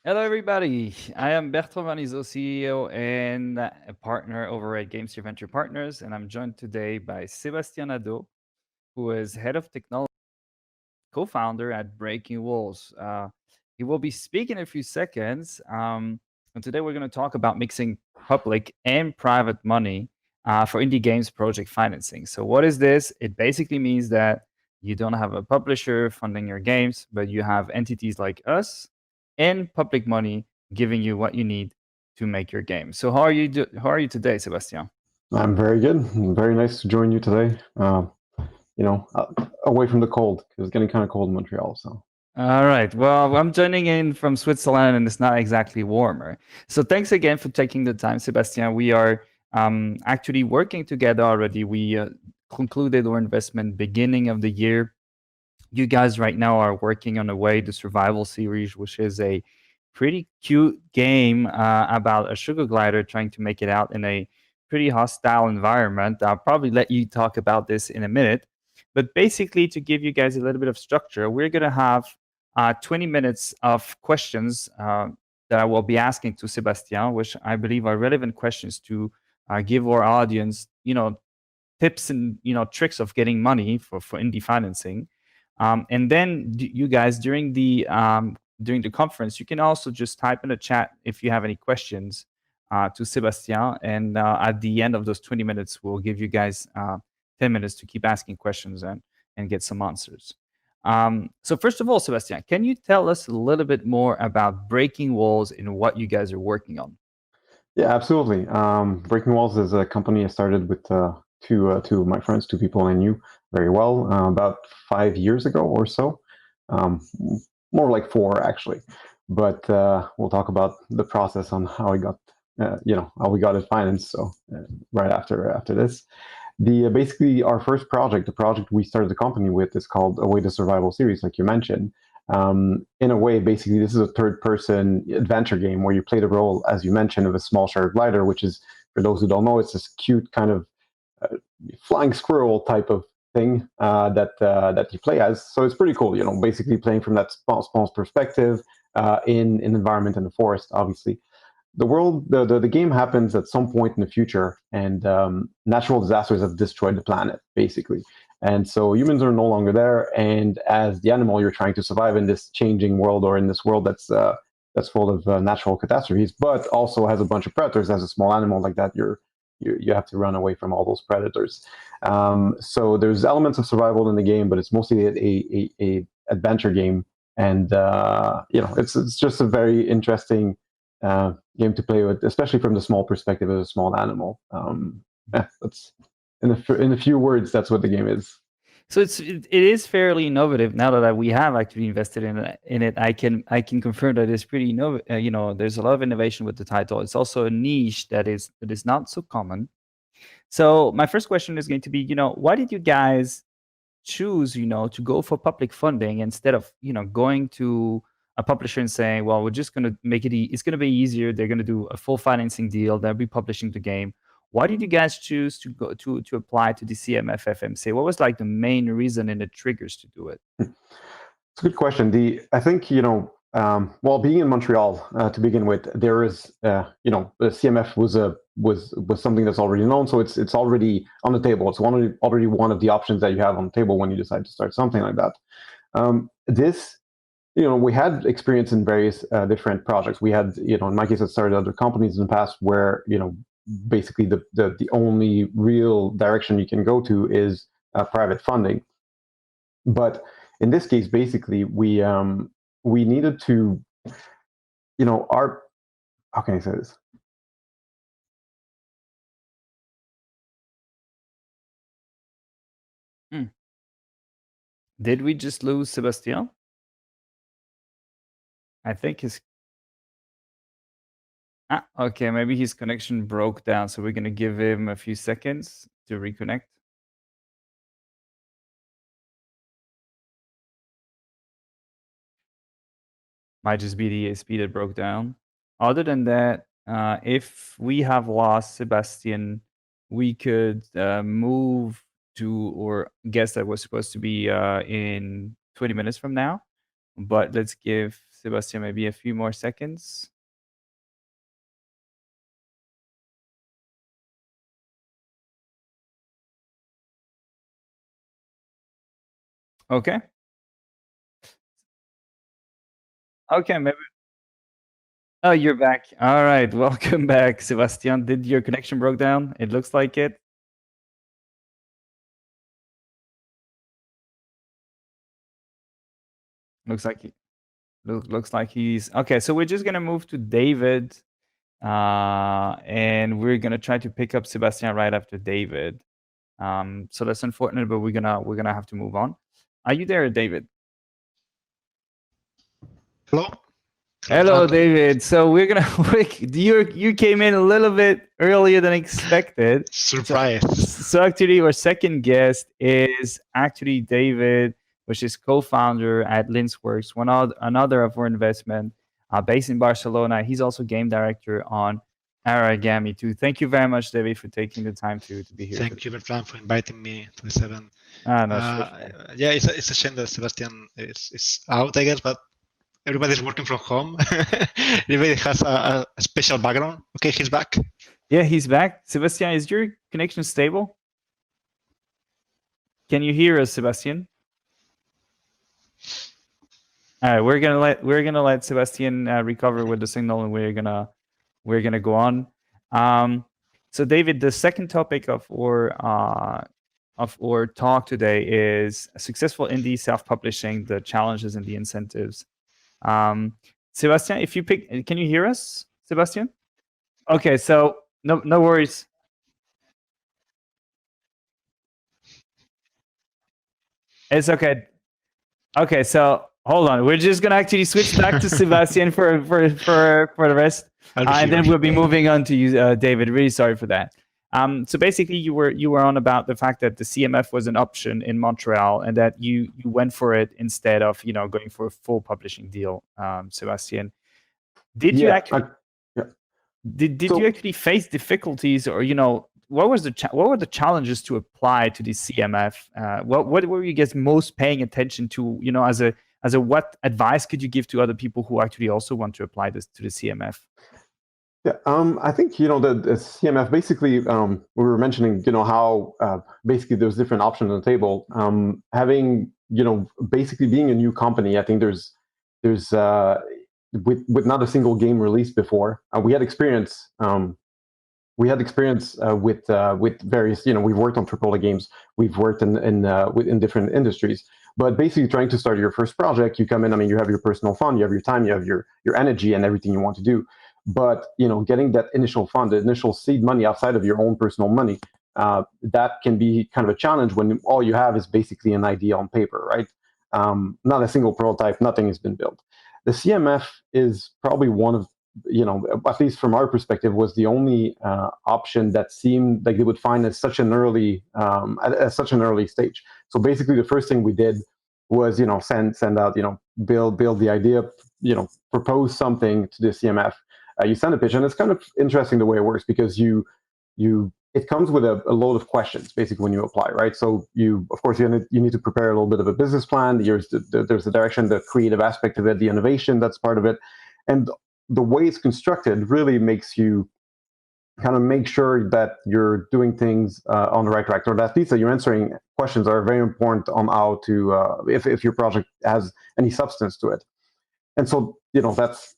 Hello, everybody. I am Bertrand, Vernizeau, CEO and a partner over at Game Seer Venture Partners, and I'm joined today by Sebastien Nadeau, who is head of technology, co-founder at Breaking Walls. He will be speaking in a few seconds, and today we're going to talk about mixing public and private money for indie games project financing. So, what is this? It basically means that you don't have a publisher funding your games, but you have entities like us and public money giving you what you need to make your game. So how are you today, Sebastien? I'm very good. Very nice to join you today. Away from the cold because it's getting kind of cold in Montreal. So All right. Well, I'm joining in from Switzerland and it's not exactly warmer. So thanks again for taking the time, Sebastien. We are actually working together already. We concluded our investment beginning of the year. You guys right now are working on Away, the survival series, which is a pretty cute game about a sugar glider trying to make it out in a pretty hostile environment. I'll probably let you talk about this in a minute. But basically, to give you guys a little bit of structure, we're going to have 20 minutes of questions that I will be asking to Sebastien, which I believe are relevant questions to give our audience, tips and tricks of getting money for indie financing. And then you guys during the conference, you can also just type in the chat if you have any questions to Sebastien. And at the end of those 20 minutes, we'll give you guys 10 minutes to keep asking questions and get some answers. So first of all, Sebastien, can you tell us a little bit more about Breaking Walls and what you guys are working on? yeah, absolutely. Breaking Walls is a company I started with two of my friends, two people I knew very well, about 5 years ago or so. Um, More like 4 actually, but we'll talk about the process on how I got, how we got it financed. So right after this. The basically our first project, the project we started the company with, is called Away the Survival series, like you mentioned. In a way, basically, this is a third-person adventure game where you play the role, as you mentioned, of a small shark glider, which is, for those who don't know, it's this cute kind of flying squirrel type of thing that you play as. So it's pretty cool, basically playing from that small perspective in an environment in the forest, obviously. The game happens at some point in the future, and natural disasters have destroyed the planet, basically. And so humans are no longer there, and as the animal, you're trying to survive in this changing world, or in this world that's full of natural catastrophes, but also has a bunch of predators. As a small animal like that, you have to run away from all those predators. So there's elements of survival in the game, but it's mostly a adventure game, and it's just a very interesting game to play with, especially from the small perspective as a small animal. That's in a few words, that's what the game is. So it is fairly innovative now that we have actually invested in it. I can confirm that it's pretty innovative. There's a lot of innovation with the title. It's also a niche that is not so common. So my first question is going to be, why did you guys choose, to go for public funding instead of, going to a publisher and saying, well, we're just going to make it, it's going to be easier. They're going to do a full financing deal. They'll be publishing the game. Why did you guys choose to go to apply to the CMF-FMC? What was like the main reason and the triggers to do it? It's a good question. I think well, being in Montreal to begin with, there is the CMF was something that's already known, so it's already on the table. It's already one of the options that you have on the table when you decide to start something like that. This we had experience in various different projects. We had, in my case, I started other companies in the past where, basically the only real direction you can go to is private funding. But in this case, basically, we needed to, our, how can I say this? Hmm. Did we just lose Sebastien? I think okay, maybe his connection broke down, so we're gonna give him a few seconds to reconnect. Might just be the ASP that broke down. Other than that, if we have lost Sebastien, we could move to or guess that was supposed to be in 20 minutes from now. But let's give Sebastien, maybe a few more seconds. Okay. Okay, maybe. Oh, you're back. All right, welcome back, Sebastien. Did your connection broke down? It looks like it. Looks like he's okay. So we're just gonna move to David, and we're gonna try to pick up Sebastien right after David. So that's unfortunate, but we're gonna have to move on. Are you there, David? Hello. Hello, David. So we're gonna you came in a little bit earlier than expected. Surprise. So actually, our second guest is actually David, which is co-founder at Linsworks, another of our investment based in Barcelona. He's also game director on Aragami too. Thank you very much, David, for taking the time to be here. Thank you, Bertrand, for inviting me to this event. No, sure. Yeah, it's a shame that Sebastien is out, I guess, but everybody's working from home. Everybody has a special background. Okay, he's back. Yeah, he's back. Sebastien, is your connection stable? Can you hear us, Sebastien? All right, we're gonna let Sebastien recover with the signal, and we're gonna go on. So, David, the second topic of our talk today is successful indie self-publishing, the challenges and the incentives. Sebastien, if you can you hear us, Sebastien? Okay, so no worries. It's okay. Okay, so hold on. We're just gonna actually switch back to Sebastien for the rest, and then we'll be moving on to you, David. Really sorry for that. So basically, you were on about the fact that the CMF was an option in Montreal, and that you went for it instead of going for a full publishing deal. Sebastien, did you actually did you actually face difficulties, or what were the challenges to apply to the CMF? What were you guys most paying attention to? As a what advice could you give to other people who actually also want to apply this to the CMF? Yeah, I think the CMF basically we were mentioning how basically there's different options on the table. Having basically being a new company, I think there's with not a single game released before. We had experience. We had experience with various. We've worked on AAA games. We've worked in different industries. But basically, trying to start your first project, you come in. I mean, you have your personal fund, you have your time, you have your energy, and everything you want to do. But getting that initial fund, the initial seed money outside of your own personal money, that can be kind of a challenge when all you have is basically an idea on paper, right? Not a single prototype, nothing has been built. The CMF is probably one of, at least from our perspective, was the only option that seemed like they would find at such an early stage. So basically, the first thing we did was send out build the idea, propose something to the CMF. You send a pitch, and it's kind of interesting the way it works, because it comes with a load of questions basically when you apply, right? So of course you need to prepare a little bit of a business plan. There's the direction, the creative aspect of it, the innovation that's part of it, and the way it's constructed really makes you kind of make sure that you're doing things on the right track, or at least that you're answering questions that are very important on how to if your project has any substance to it. And so that's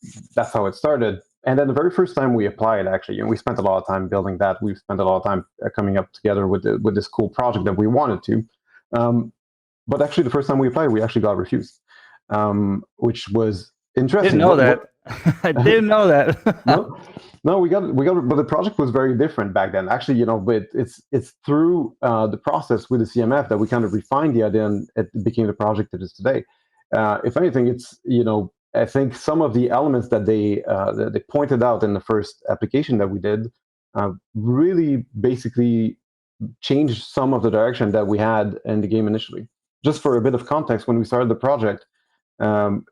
how it started. And then the very first time we applied, actually, we spent a lot of time building that. We've spent a lot of time coming up together with this cool project that we wanted to. But actually, the first time we applied, we actually got refused, which was interesting. Didn't know that. I didn't know that. No, we got, but the project was very different back then. Actually, but it's through the process with the CMF that we kind of refined the idea, and it became the project that is today. If anything, it's I think some of the elements that they pointed out in the first application that we did really basically changed some of the direction that we had in the game initially. Just for a bit of context, when we started the project,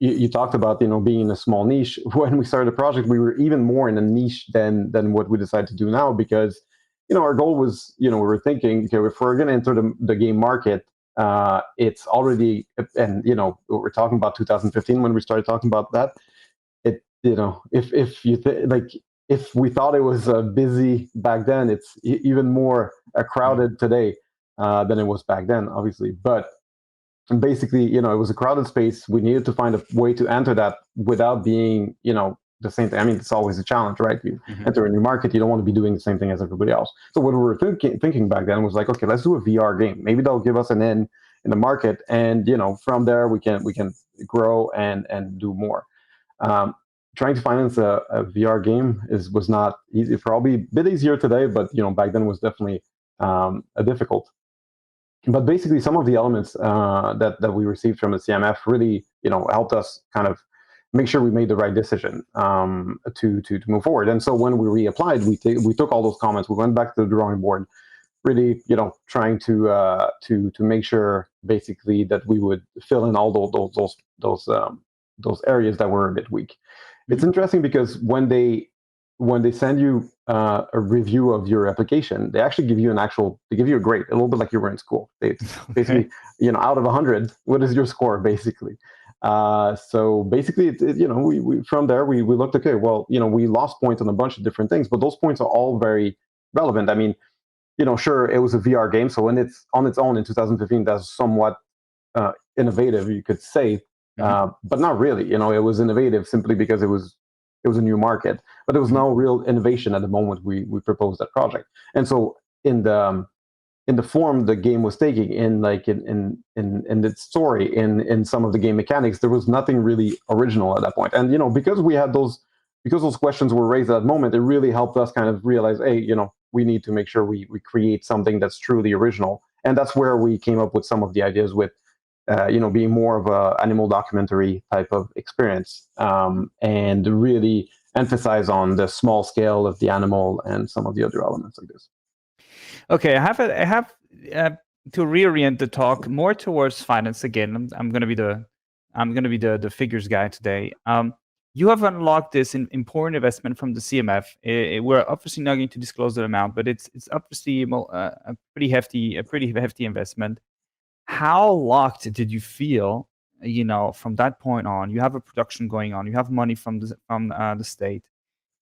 you talked about being in a small niche. When we started the project, we were even more in a niche than what we decided to do now, because our goal was we were thinking, okay, if we're going to enter the game market, it's already, and we're talking about 2015 when we started talking about that. It, if you if we thought it was busy back then, it's even more crowded today than it was back then, obviously. But basically, it was a crowded space. We needed to find a way to enter that without being, the same thing. I mean, it's always a challenge, right? You enter a new market, you don't want to be doing the same thing as everybody else. So what we were thinking back then was like, okay, let's do a VR game. Maybe that'll give us an in the market, and from there we can grow and do more. Trying to finance a VR game was not easy. Probably a bit easier today, but back then was definitely difficult. But basically, some of the elements that we received from the CMF really helped us kind of make sure we made the right decision to move forward. And so when we reapplied, we took all those comments. We went back to the drawing board, really trying to make sure basically that we would fill in all those areas that were a bit weak. It's interesting because when they send you a review of your application, they actually give you a grade, a little bit like you were in school. They basically, out of 100, what is your score basically? So basically, we from there we looked, okay, well, we lost points on a bunch of different things, but those points are all very relevant. I mean, sure, it was a VR game, so when it's on its own in 2015, that's somewhat innovative, you could say. But not really. It was innovative simply because it was a new market, but there was no real innovation at the moment we proposed that project. And so in the form the game was taking, in its story, in some of the game mechanics, there was nothing really original at that point. And because those questions were raised at that moment, it really helped us kind of realize, hey, we need to make sure we create something that's truly original. And that's where we came up with some of the ideas with being more of a animal documentary type of experience, and really emphasize on the small scale of the animal and some of the other elements like this. Okay, I have to reorient the talk more towards finance again. I'm going to be the figures guy today. You have unlocked this important investment from the CMF. We're obviously not going to disclose the amount, but it's obviously a pretty hefty investment. How locked did you feel, from that point on? You have a production going on. You have money from the state.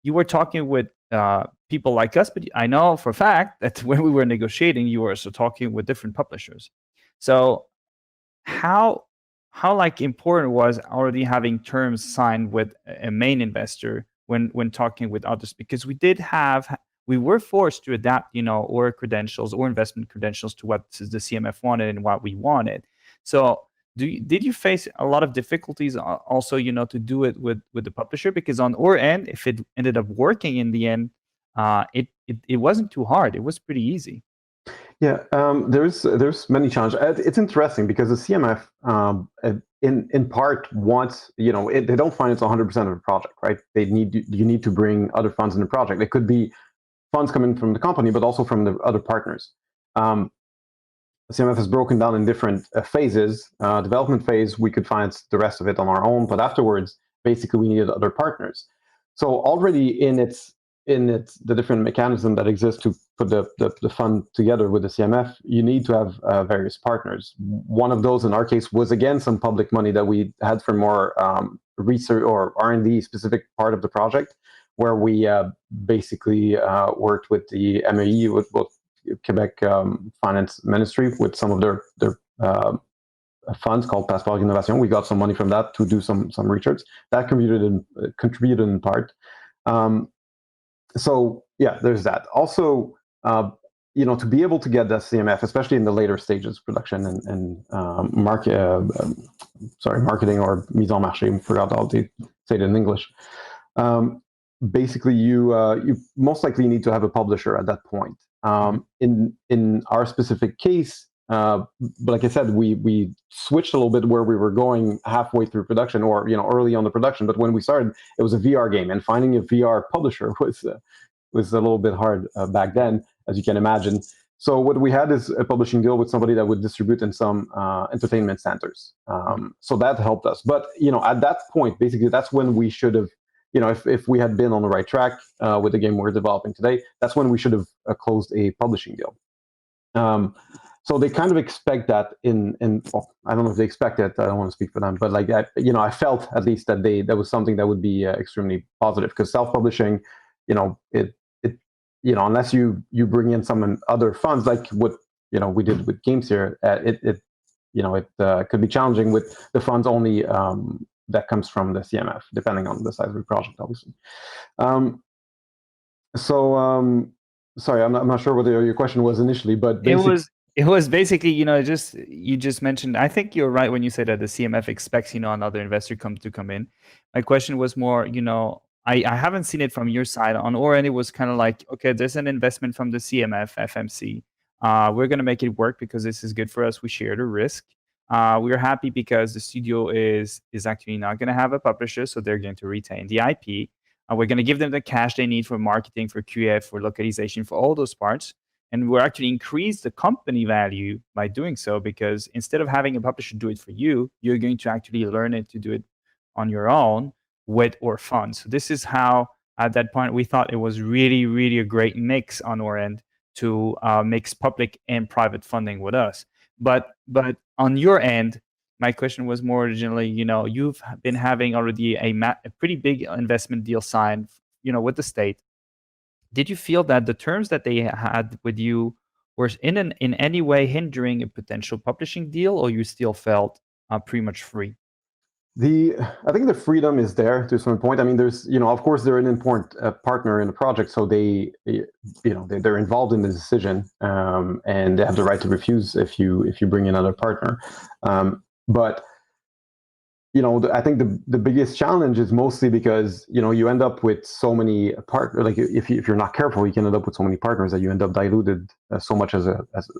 You were talking with people like us, but I know for a fact that when we were negotiating, you were also talking with different publishers. So how important was already having terms signed with a main investor when talking with others? Because we were forced to adapt, our credentials or investment credentials to what the CMF wanted and what we wanted. So did you face a lot of difficulties also, to do it with the publisher? Because on our end, if it ended up working in the end, it wasn't too hard. It was pretty easy. Yeah, there's many challenges. It's interesting because the CMF, in part, wants, they don't finance 100% of the project, right? You need to bring other funds in the project. It could be funds coming from the company, but also from the other partners. CMF is broken down in different phases. Development phase, we could finance the rest of it on our own, but afterwards, basically, we needed other partners. So already in the different mechanism that exists to put the fund together with the CMF, you need to have various partners. One of those, in our case, was again some public money that we had for more research or R&D specific part of the project, where we basically worked with the MEI, with Quebec Finance Ministry, with some of their funds called Passeport Innovation. We got some money from that to do some research. That contributed in part. So yeah, there's that. Also, to be able to get the CMF, especially in the later stages, production and marketing or mise en marché, forgot how to say it in English. Basically, you most likely need to have a publisher at that point. In our specific case, but like I said, we switched a little bit where we were going halfway through production, or early on the production. But when we started, it was a VR game, and finding a VR publisher was a little bit hard back then, as you can imagine. So what we had is a publishing deal with somebody that would distribute in some entertainment centers. So that helped us. But at that point, basically, that's when we should have. If we had been on the right track with the game we're developing today, that's when we should have closed a publishing deal. So they kind of expect that well, I don't know if they expect it. I don't want to speak for them, but like I felt at least that was something that would be extremely positive, because self-publishing, unless you bring in some other funds, like what we did with Game Seer, it could be challenging with the funds only that comes from the CMF, depending on the size of the project, obviously. Sorry, I'm not sure what your question was initially, but it was basically, you just mentioned, I think you're right when you say that the CMF expects, another investor to come in. My question was more, I haven't seen it from your side on our end. It was kind of like, okay, there's an investment from the CMF-FMC. We're going to make it work because this is good for us. We share the risk. We're happy because the studio is actually not going to have a publisher, so they're going to retain the IP. We're going to give them the cash they need for marketing, for QF, for localization, for all those parts. And we're actually increase the company value by doing so, because instead of having a publisher do it for you, you're going to actually learn it to do it on your own with our funds. So this is how, at that point, we thought it was really, really a great mix on our end to mix public and private funding with us. But on your end, my question was more originally, you've been having already a pretty big investment deal signed, with the state. Did you feel that the terms that they had with you were in any way hindering a potential publishing deal, or you still felt pretty much free? I think the freedom is there to some point. I mean, there's, of course, they're an important partner in the project, so they're involved in the decision, and they have the right to refuse if you bring in another partner. But I think the biggest challenge is mostly because you end up with so many partners. Like if you're not careful, you can end up with so many partners that you end up diluted so much as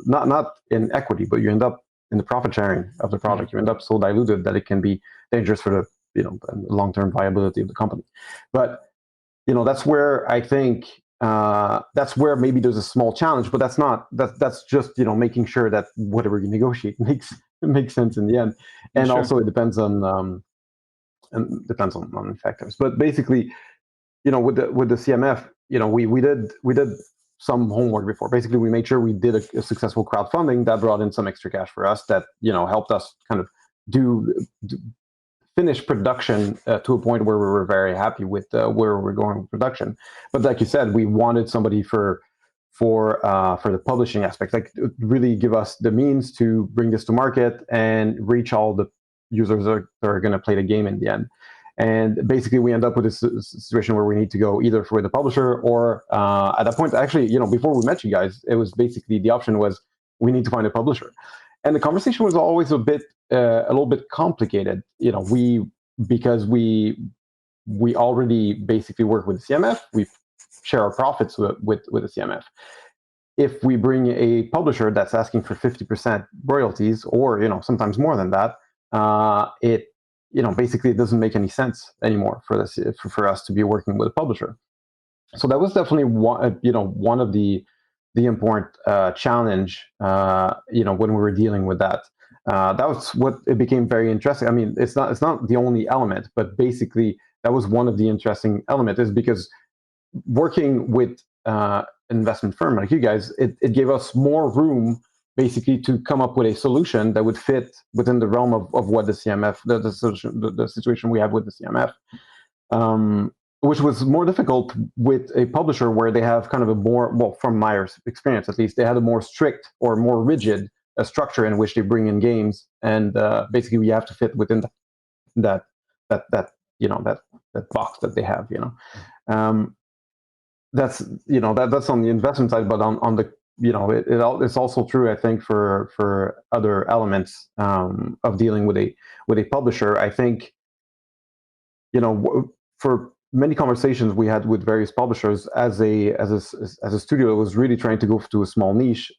not in equity, but you end up in the profit sharing of the project. You end up so diluted that it can be dangerous for the long-term viability of the company. But that's where I think that's where maybe there's a small challenge, but that's just making sure that whatever you negotiate makes sense in the end. And sure. Also it depends on factors. But basically, with the CMF, we did some homework before. Basically, we made sure we did a successful crowdfunding that brought in some extra cash for us, that helped us kind of finish production to a point where we were very happy with where we're going with production. But like you said, we wanted somebody for the publishing aspect, like really give us the means to bring this to market and reach all the users that are going to play the game in the end. And basically, we end up with this situation where we need to go either for the publisher or at that point, actually, before we met you guys, it was basically the option was we need to find a publisher. And the conversation was always a little bit complicated, because we already basically work with the CMF. We share our profits with the CMF. If we bring a publisher that's asking for 50% royalties, or sometimes more than that, it basically it doesn't make any sense anymore for us to be working with a publisher. So that was definitely one of the important challenge when we were dealing with that. That was what it became very interesting. I mean, it's not the only element, but basically that was one of the interesting elements, is because working with an investment firm like you guys, it gave us more room basically to come up with a solution that would fit within the realm of what the CMF, the situation we have with the CMF, which was more difficult with a publisher where they have kind of a more, well, from my experience at least, they had a more strict or more rigid structure in which they bring in games, and basically we have to fit within that box that they have. That's that's on the investment side, but on the it's also true, I think, for other elements of dealing with a publisher. I think for many conversations we had with various publishers, as a studio that was really trying to go to a small niche.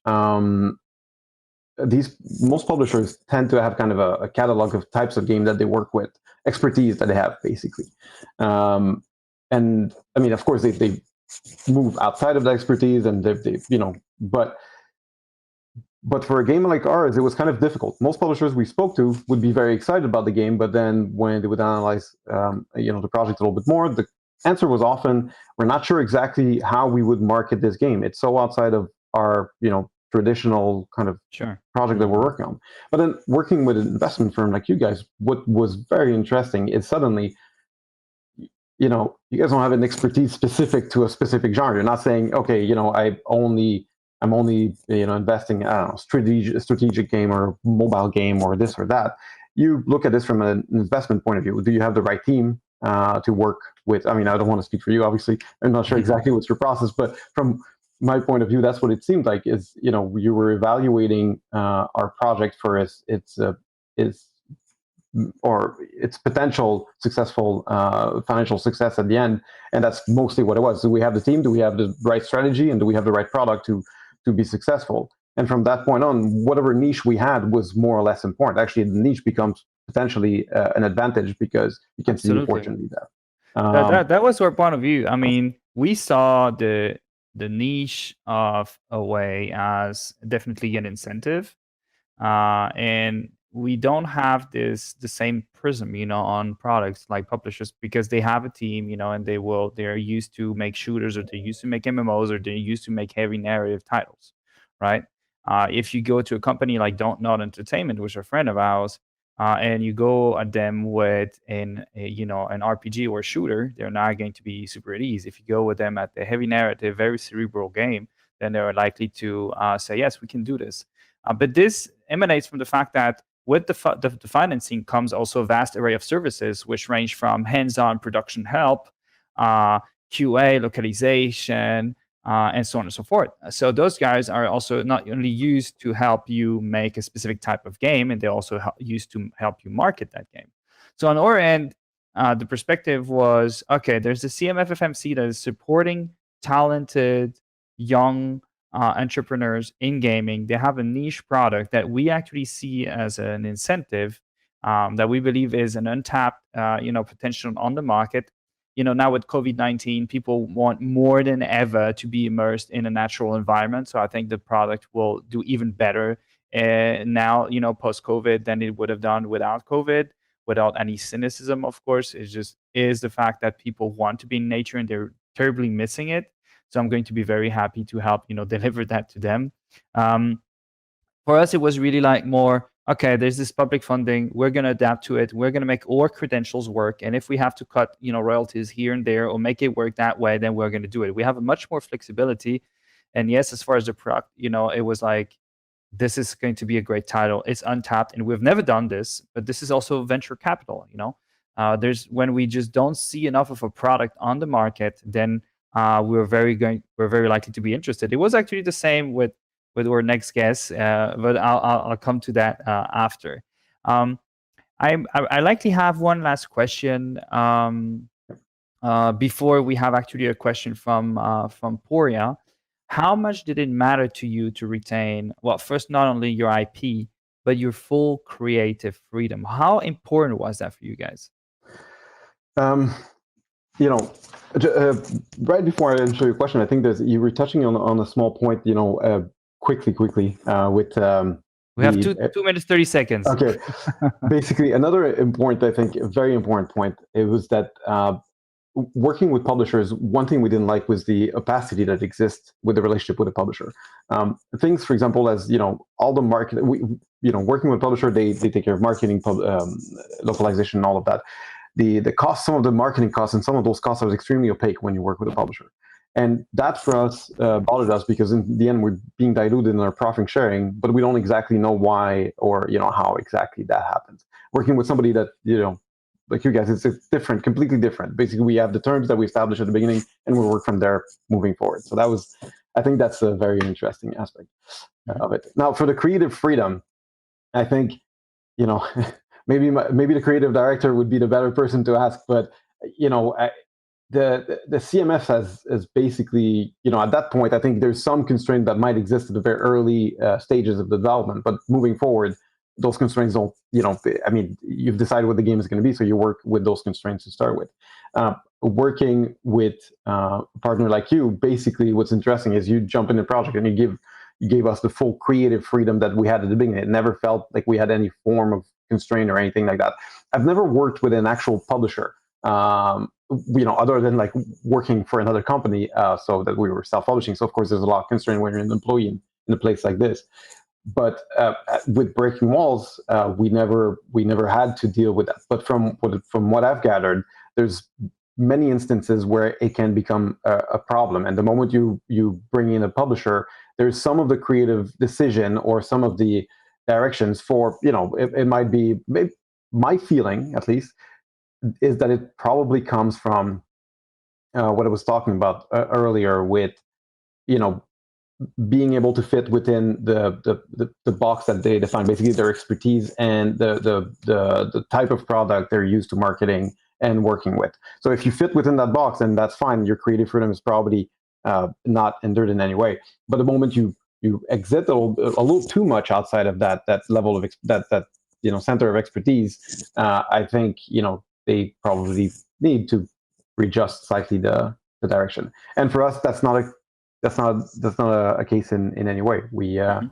Most publishers tend to have kind of a catalog of types of game that they work with, expertise that they have, basically. And I mean, of course, they move outside of the expertise, and but for a game like ours, it was kind of difficult. Most publishers we spoke to would be very excited about the game, but then when they would analyze the project a little bit more, the answer was often, we're not sure exactly how we would market this game. It's so outside of our traditional kind of project that we're working on. But then working with an investment firm like you guys, what was very interesting is suddenly, you guys don't have an expertise specific to a specific genre. You're not saying, okay, I'm only investing, I don't know, strategic game or mobile game or this or that. You look at this from an investment point of view. Do you have the right team to work with? I mean, I don't want to speak for you, obviously. I'm not sure exactly what's your process, but from my point of view, that's what it seemed like. Is you were evaluating our project for its potential successful financial success at the end, and that's mostly what it was. Do we have the team? Do we have the right strategy? And do we have the right product to be successful? And from that point on, whatever niche we had was more or less important. Actually, the niche becomes potentially an advantage because you can see the opportunity there. That was our point of view. I mean, we saw the niche of Away as definitely an incentive, and we don't have the same prism, on products like publishers, because they have a team, and they're used to make shooters, or they're used to make MMOs, or they're used to make heavy narrative titles, right? If you go to a company like Don't Not Entertainment, which is a friend of ours, and you go at them with an RPG or a shooter, they're not going to be super at ease. If you go with them at the heavy narrative, very cerebral game, then they're likely to say, yes, we can do this. But this emanates from the fact that with the financing comes also a vast array of services, which range from hands-on production help, QA, localization, and so on and so forth. So those guys are also not only used to help you make a specific type of game, and they're also used to help you market that game. So on our end, the perspective was, okay, there's the CMF-FMC that is supporting talented, young entrepreneurs in gaming. They have a niche product that we actually see as an incentive that we believe is an untapped potential on the market. Now with COVID-19, people want more than ever to be immersed in a natural environment. So I think the product will do even better now, post-COVID than it would have done without COVID, without any cynicism, of course. It just is the fact that people want to be in nature and they're terribly missing it. So I'm going to be very happy to help, deliver that to them. For us, it was really like more, okay, there's this public funding. We're going to adapt to it. We're going to make our credentials work. And if we have to cut, royalties here and there or make it work that way, then we're going to do it. We have a much more flexibility. And yes, as far as the product, it was like, this is going to be a great title. It's untapped, and we've never done this, but this is also venture capital, There's when we just don't see enough of a product on the market, then we're very likely to be interested. It was actually the same with our next guest, but I'll come to that after. I likely have one last question before we have actually a question from Poria. How much did it matter to you to retain, well, first, not only your IP, but your full creative freedom? How important was that for you guys? Right before I answer your question, I think you were touching on a small point, quickly with we have 2 minutes 30 seconds. Okay. Basically, another important, I think, a very important point, it was that working with publishers, one thing we didn't like was the opacity that exists with the relationship with a publisher. Things, for example, as all the market, working with a publisher, they take care of marketing, localization, and all of that. The cost, some of the marketing costs, and some of those costs are extremely opaque when you work with a publisher. And that for us bothered us because in the end we're being diluted in our profit sharing, but we don't exactly know why or how exactly that happens. Working with somebody that like you guys, it's different, completely different. Basically, we have the terms that we established at the beginning, and we work from there moving forward. So I think that's a very interesting aspect of it. Now, for the creative freedom, I think maybe the creative director would be the better person to ask, but the CMF has basically, at that point, I think there's some constraint that might exist at the very early stages of the development, but moving forward, those constraints don't, I mean, you've decided what the game is going to be, so you work with those constraints to start with. Working with a partner like you, basically what's interesting is you jump in the project and you gave us the full creative freedom that we had at the beginning. It never felt like we had any form of constraint or anything like that. I've never worked with an actual publisher, other than like working for another company, so that we were self-publishing. So of course there's a lot of constraint when you're an employee in a place like this. But with breaking walls, we never had to deal with that. But from what I've gathered, there's many instances where it can become a problem. And the moment you bring in a publisher, there's some of the creative decision or some of the directions for, it might be, my feeling at least, is that it probably comes from what I was talking about earlier with, being able to fit within the box that they define, basically their expertise and the type of product they're used to marketing and working with. So if you fit within that box, then that's fine. Your creative freedom is probably not hindered in any way. But the moment you exit a little too much outside of that level of that center of expertise, I think they probably need to readjust slightly the direction. And for us, that's not a case in any way. We're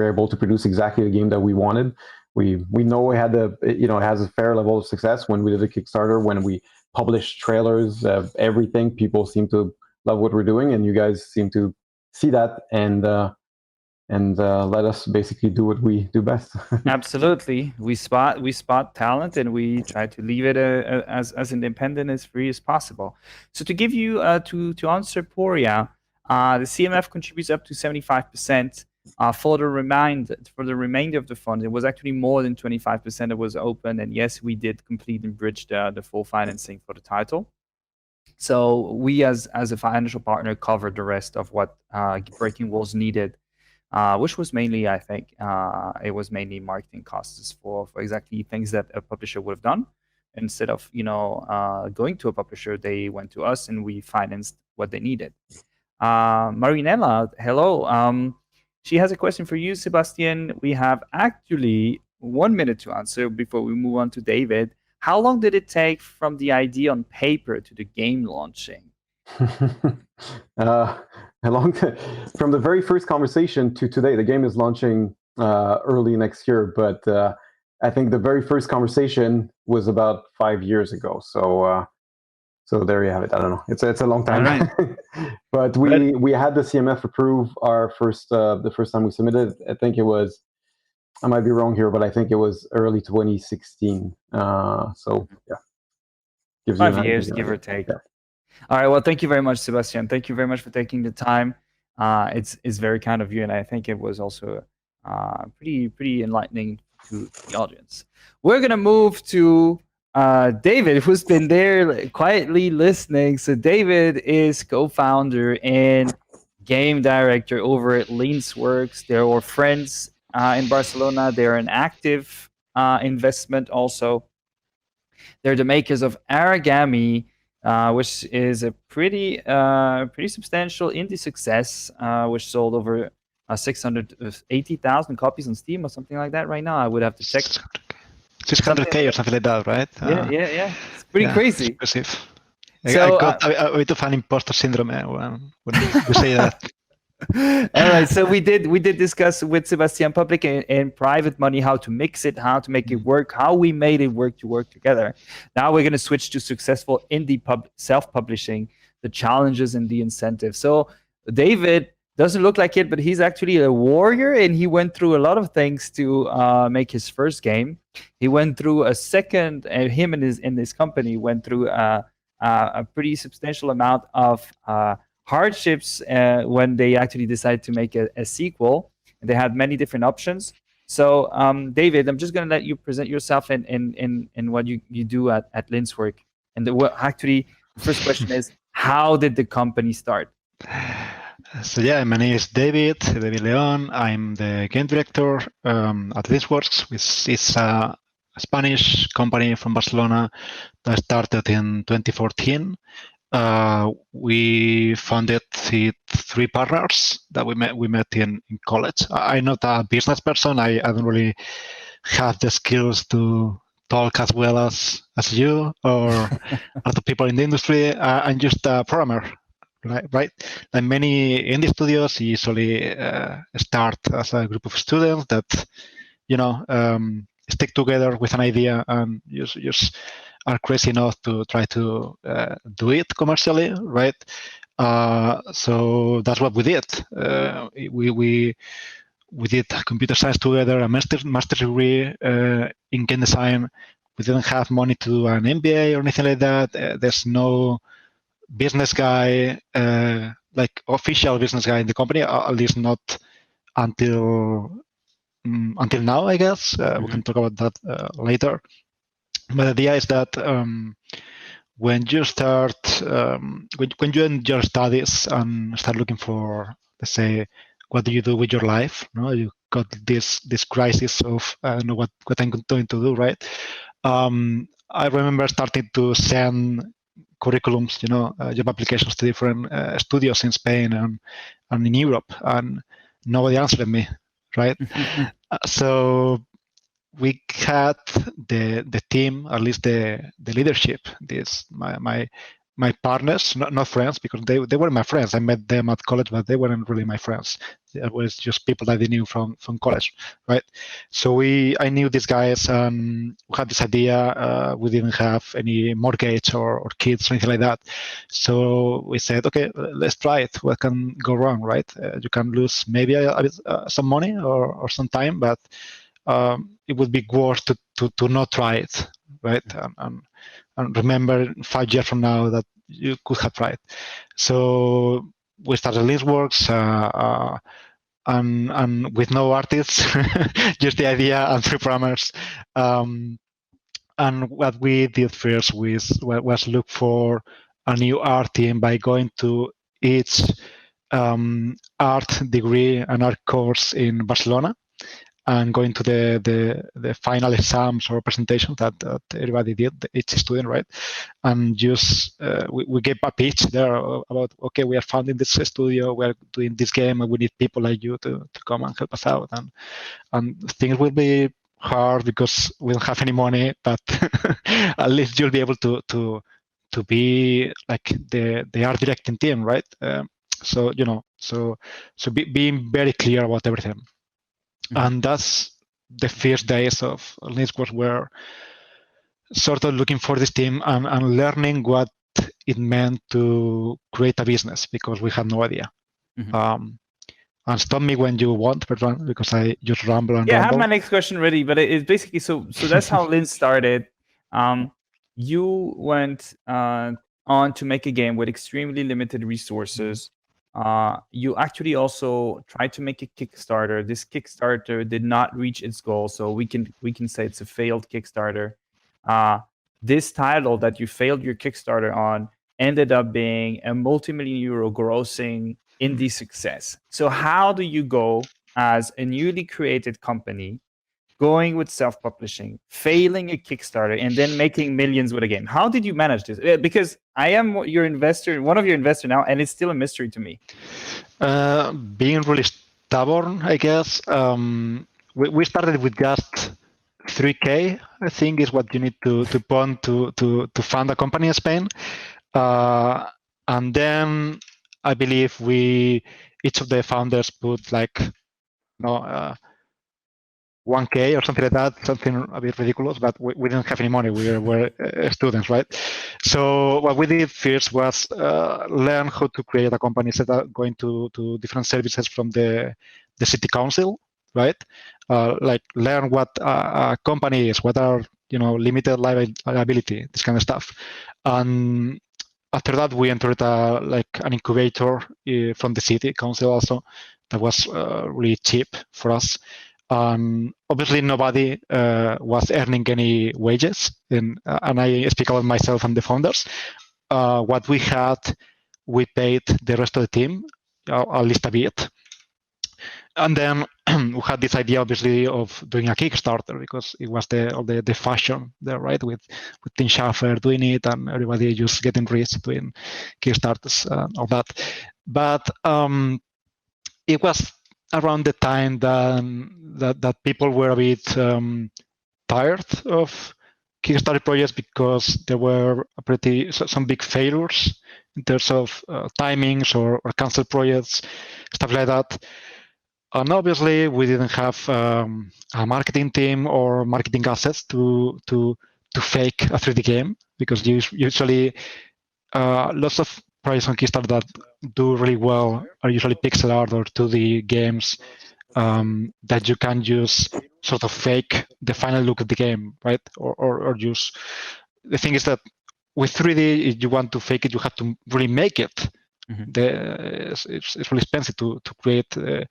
able to produce exactly the game that we wanted. We know it had it has a fair level of success. When we did a Kickstarter, when we published trailers, everything, people seem to love what we're doing, and you guys seem to see that and let us basically do what we do best. Absolutely, we spot talent, and we try to leave it as independent, as free as possible. So to give you to answer Poria, the CMF contributes up to 75%. For the remainder of the fund, it was actually more than 25% that was open, and yes, we did complete and bridge the full financing for the title. So we, as a financial partner, covered the rest of what Breaking Walls needed, which was mainly, I think, it was mainly marketing costs for exactly things that a publisher would have done. Instead of going to a publisher, they went to us, and we financed what they needed. Marinella, hello. She has a question for you, Sebastien. We have actually 1 minute to answer before we move on to David. How long did it take from the idea on paper to the game launching? From the very first conversation to today. The game is launching early next year, but I think the very first conversation was about 5 years ago. So there you have it. I don't know. It's a long time. Right. But we had the CMF approve our the first time we submitted. I think it was, I might be wrong here, but I think it was early 2016. So yeah, gives 5 years, give or take. Yeah. All right. Well, thank you very much, Sebastien. Thank you very much for taking the time. It's very kind of you, and I think it was also pretty enlightening to the audience. We're gonna move to David, who's been there quietly listening. So David is co-founder and game director over at Linsworks. They are friends in Barcelona. They're an active investment also. They're the makers of Origami, which is a pretty substantial indie success, which sold over 680,000 copies on Steam or something like that right now. I would have to check. 600K or something like that, right? Yeah. It's pretty crazy. Impressive. So, I got a bit of an imposter syndrome when you say that. All right, so we did discuss with Sebastien public and private money, how to mix it, how to make it work, how we made it work together. Now we're going to switch to successful indie self-publishing, the challenges and the incentives. So David doesn't look like it, but he's actually a warrior, and he went through a lot of things to make his first game. He went through a second, and him and his company went through a pretty substantial amount of hardships when they actually decided to make a sequel. And they had many different options. So David, I'm just going to let you present yourself and what you do at Linsworks. And actually, the first question is, how did the company start? So yeah, my name is David Leon. I'm the game director at Linsworks, which is a Spanish company from Barcelona that started in 2014. We funded it 3 partners that we met in college. I'm not a business person. I don't really have the skills to talk as well as you or other people in the industry. I'm just a programmer, right? Like many indie studios, you usually start as a group of students that stick together with an idea and just are crazy enough to try to do it commercially, right? So that's what we did. We did computer science together, a master's degree in game design. We didn't have money to do an MBA or anything like that. There's no business guy, like official business guy in the company, at least not until now, I guess. We can talk about that later. But the idea is that when you start, when you end your studies and start looking for, let's say, what do you do with your life? No, you got this crisis of I don't know what I'm going to do, right? I remember starting to send curriculums, job applications to different studios in Spain and in Europe, and nobody answered me, right? So we had the team, at least the leadership. This my partners, not friends, because they were my friends. I met them at college, but they weren't really my friends. It was just people that I knew from college, right? So I knew these guys, and we had this idea. We didn't have any mortgage or kids or anything like that. So we said, okay, let's try it. What can go wrong, right? You can lose maybe some money or some time, but it would be worth to not try it, right? And remember 5 years from now that you could have tried. So we started Listworks and with no artists, just the idea and 3 programmers. And what we did first was look for a new art team by going to each art degree and art course in Barcelona, and going to the final exams or presentations that everybody did, each student, right? And just we gave a pitch there about, okay, we are founding this studio, we are doing this game, and we need people like you to come and help us out. And things will be hard because we don't have any money, but at least you'll be able to be like the art directing team, right? So being very clear about everything. And that's the first days of Listworks, were sort of looking for this team and learning what it meant to create a business, because we had no idea. And stop me when you want, Bertrand, because I just ramble and ramble. I have my next question ready, but it's basically, so that's how Lin started. You went on to make a game with extremely limited resources. You actually also tried to make a Kickstarter. This Kickstarter did not reach its goal, so we can say it's a failed Kickstarter. This title that you failed your Kickstarter on ended up being a multi-million euro grossing indie success. So how do you go as a newly created company, going with self-publishing, failing a Kickstarter, and then making millions with a game? How did you manage this? Because I am your investor, one of your investors now, and it's still a mystery to me. Being really stubborn, I guess. We started with just 3K, I think, is what you need to put to fund a company in Spain. And then I believe each of the founders put like 1K or something like that, something a bit ridiculous, but we didn't have any money. We were students, right? So what we did first was learn how to create a company, instead of going to different services from the city council, right? Like learn what a company is, what are limited liability, this kind of stuff. And after that, we entered like an incubator from the city council also, that was really cheap for us. And obviously nobody was earning any wages, and I speak about myself and the founders. What we had, we paid the rest of the team, at least a bit. And then we had this idea, obviously, of doing a Kickstarter, because it was the fashion there, right? With Tim Schafer doing it, and everybody just getting rich doing Kickstarters and all that. But it was around the time that people were a bit tired of Kickstarter projects, because there were some big failures in terms of timings or canceled projects, stuff like that. And obviously, we didn't have a marketing team or marketing assets to fake a 3D game, because usually lots of projects on Kickstarter that do really well are usually pixel art or 2D games that you can use sort of fake the final look of the game, right? Or use. The thing is that with 3D, if you want to fake it, you have to really make it. It's really expensive to create a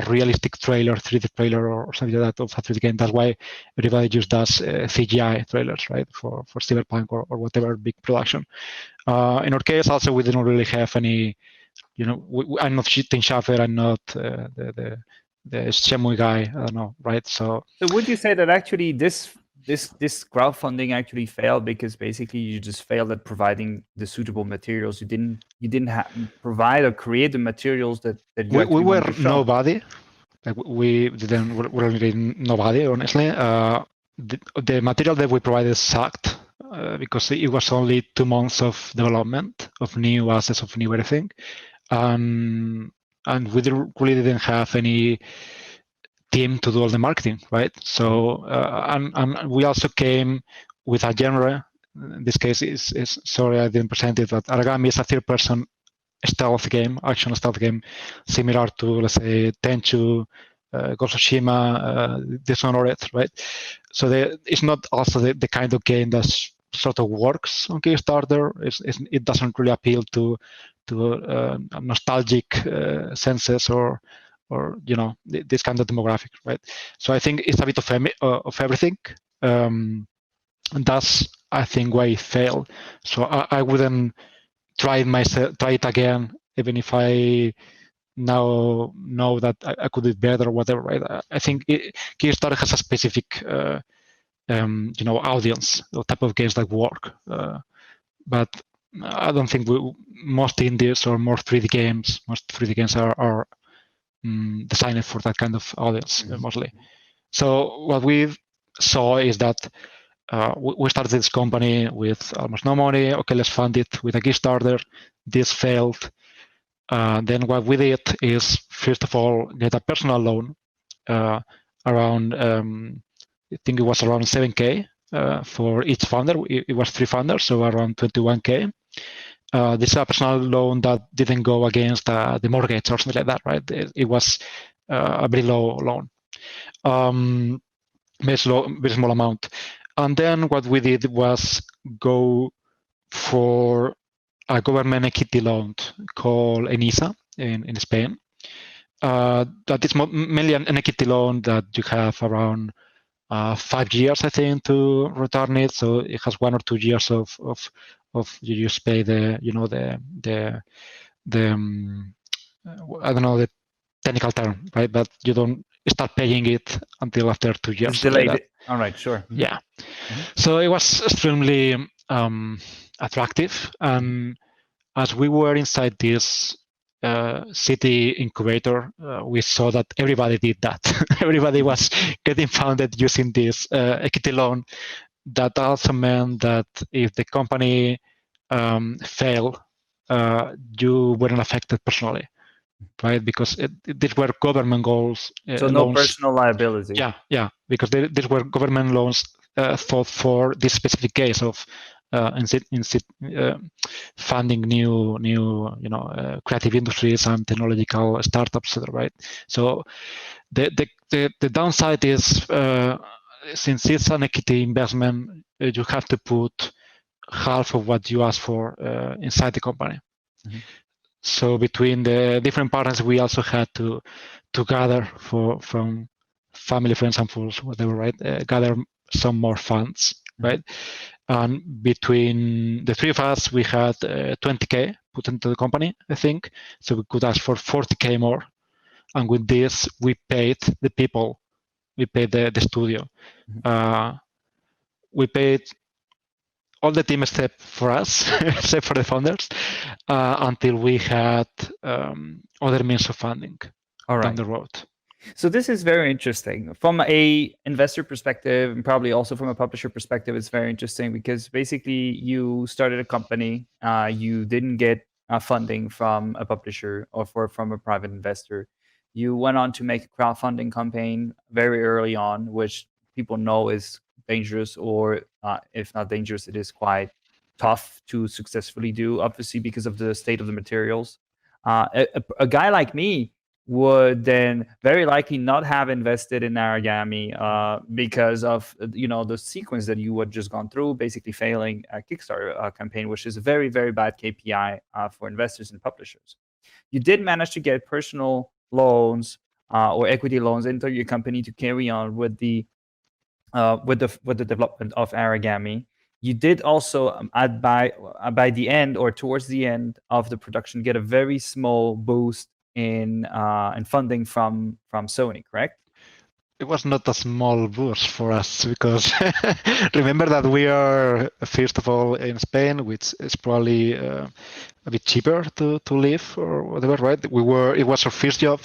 realistic trailer, 3D trailer or something like that of a 3D game. That's why everybody just does CGI trailers, right, for Cyberpunk or whatever big production. In our case, also, we didn't really have any, I'm not Tim Schafer, I'm not the Shenmue guy, I don't know, right? So would you say that actually this crowdfunding actually failed because basically you just failed at providing the suitable materials? You didn't provide or create the materials that you we were to show. nobody. Like we didn't really nobody, honestly. The material that we provided sucked because it was only 2 months of development of new assets, of new everything, and we really didn't have any team to do all the marketing, right? So and we also came with a genre. In this case, is sorry I didn't present it, but Origami is a third-person stealth game, action stealth game, similar to, let's say, Tenchu, Ghost of Tsushima, Dishonored, right? So it's not also the kind of game that sort of works on Kickstarter. It doesn't really appeal to nostalgic senses or this kind of demographic, right? So I think it's a bit of everything. And that's, I think, why it failed. So I wouldn't try it again, even if I now know that I could do it better or whatever, right? I think Kickstarter has a specific audience, the type of games that work. But I don't think most indies or most 3D games are designed for that kind of audience, mostly. So what we saw is that we started this company with almost no money. Okay, let's fund it with a Kickstarter. This failed. Then what we did is, first of all, get a personal loan around, I think it was around 7K for each founder. It was 3 founders, so around 21K. This is a personal loan that didn't go against the mortgage or something like that, right? It was a very low loan, very small amount. And then what we did was go for a government equity loan called ENISA in Spain. That is mainly an equity loan that you have around 5 years, I think, to return it. So it has 1 or 2 years of you just pay the I don't know the technical term, right? But you don't start paying it until after 2 years. It's delayed. Like all right, sure. Yeah. So it was extremely attractive, and as we were inside this city incubator, we saw that everybody did that. Everybody was getting funded using this equity loan. That also meant that if the company failed, you weren't affected personally, right? Because these were government goals. So no personal liability. Yeah, because these were government loans thought for this specific case of funding new creative industries and technological startups, right? So the downside is since it's an equity investment, you have to put half of what you ask for inside the company. So between the different partners, we also had to gather from family, friends, and fools, whatever, right? Gather some more funds, right? And between the 3 of us, we had 20K put into the company, I think. So we could ask for 40K more. And with this, we paid the people. We paid the studio. We paid all the team except for us, except for the founders, until we had other means of funding down the road. So this is very interesting from a investor perspective, and probably also from a publisher perspective. It's very interesting because basically you started a company, you didn't get funding from a publisher or from a private investor. You went on to make a crowdfunding campaign very early on, which people know is dangerous, or if not dangerous, it is quite tough to successfully do, obviously because of the state of the materials. A guy like me would then very likely not have invested in Naragami because of the sequence that you had just gone through, basically failing a Kickstarter campaign, which is a very, very bad KPI for investors and publishers. You did manage to get personal loans or equity loans into your company to carry on with the development of Aragami. You did also by the end or towards the end of the production get a very small boost in funding from Sony, correct? It was not a small boost for us because remember that we are first of all in Spain, which is probably a bit cheaper to live or whatever, right? It was our first job,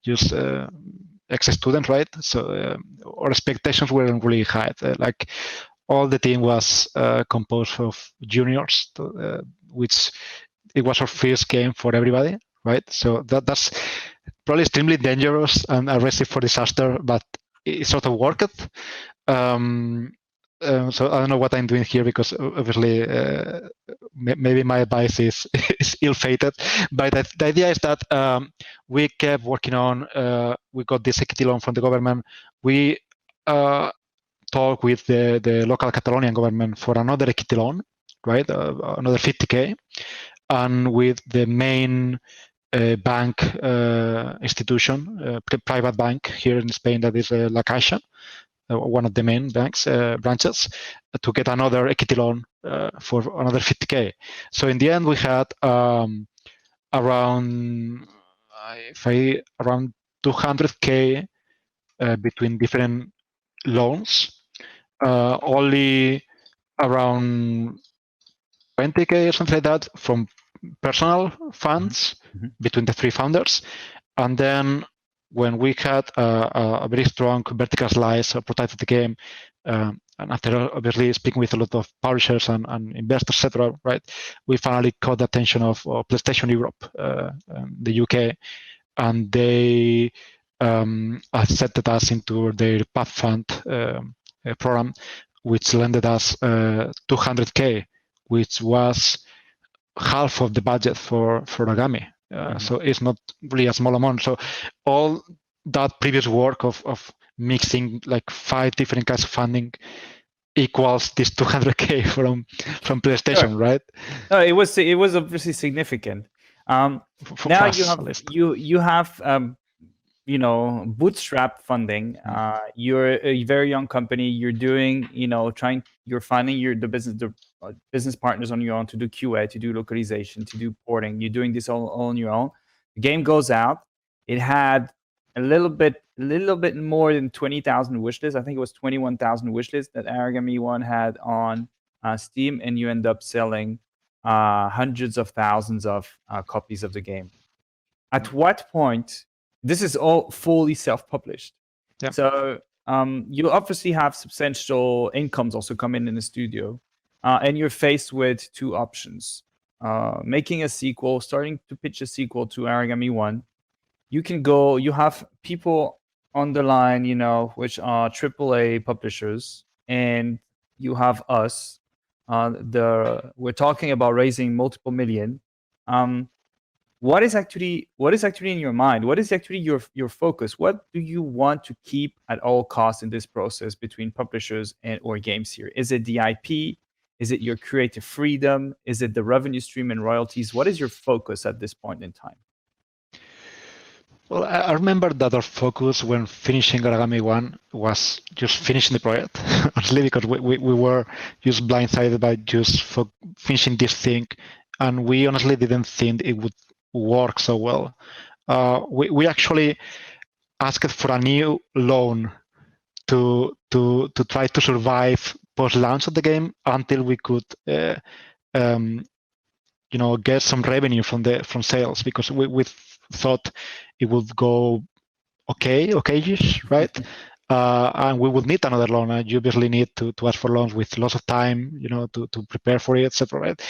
just ex-student, right? So our expectations weren't really high. Like all the team was composed of juniors, which it was our first game for everybody, right? So that's probably extremely dangerous and a recipe for disaster, but it sort of worked. So I don't know what I'm doing here because obviously maybe my advice is ill-fated. But the idea is that we kept working on. We got this equity loan from the government. We talked with the local Catalonian government for another equity loan, right? Another 50K, and with the main bank institution, private bank here in Spain, that is La Caixa, one of the main banks branches, to get another equity loan for another 50K. So in the end, we had around 200K between different loans, only around 20K or something like that from personal funds between the three founders. And then when we had a very strong vertical slice or prototype of the game, and after obviously speaking with a lot of publishers and investors, etc., right, we finally caught the attention of PlayStation Europe, the UK, and they accepted us into their Path Fund program, which lended us 200K, which was half of the budget for Agami. So it's not really a small amount. So all that previous work of mixing like 5 different kinds of funding equals this 200K from PlayStation, sure. Right? No, it was obviously significant. Now you have bootstrap funding. You're a very young company. You're doing you're finding the business partners on your own to do QA, to do localization, to do porting. You're doing this all on your own. The game goes out. It had a little bit more than 20,000 wishlists. I think it was 21,000 wishlists that Aragami 1 had on Steam, and you end up selling hundreds of thousands of copies of the game. At what point? This is all fully self-published. Yeah. So you obviously have substantial incomes also coming in the studio. And you're faced with 2 options. Making a sequel, starting to pitch a sequel to Aragami 1. You have people on the line, which are AAA publishers, and you have us. We're talking about raising multiple million. What is actually in your mind? What is actually your focus? What do you want to keep at all costs in this process between publishers or Game Seer? Is it the IP? Is it your creative freedom? Is it the revenue stream and royalties? What is your focus at this point in time? Well, I remember that our focus when finishing Aragami 1 was just finishing the project, honestly, because we were just blindsided by just finishing this thing, and we honestly didn't think it would work so well. We actually asked for a new loan to try to survive post-launch of the game until we could get some revenue from sales, because we thought it would go okay-ish, right? And we would need another loan, and you obviously need to ask for loans with lots of time, to prepare for it, etc., right?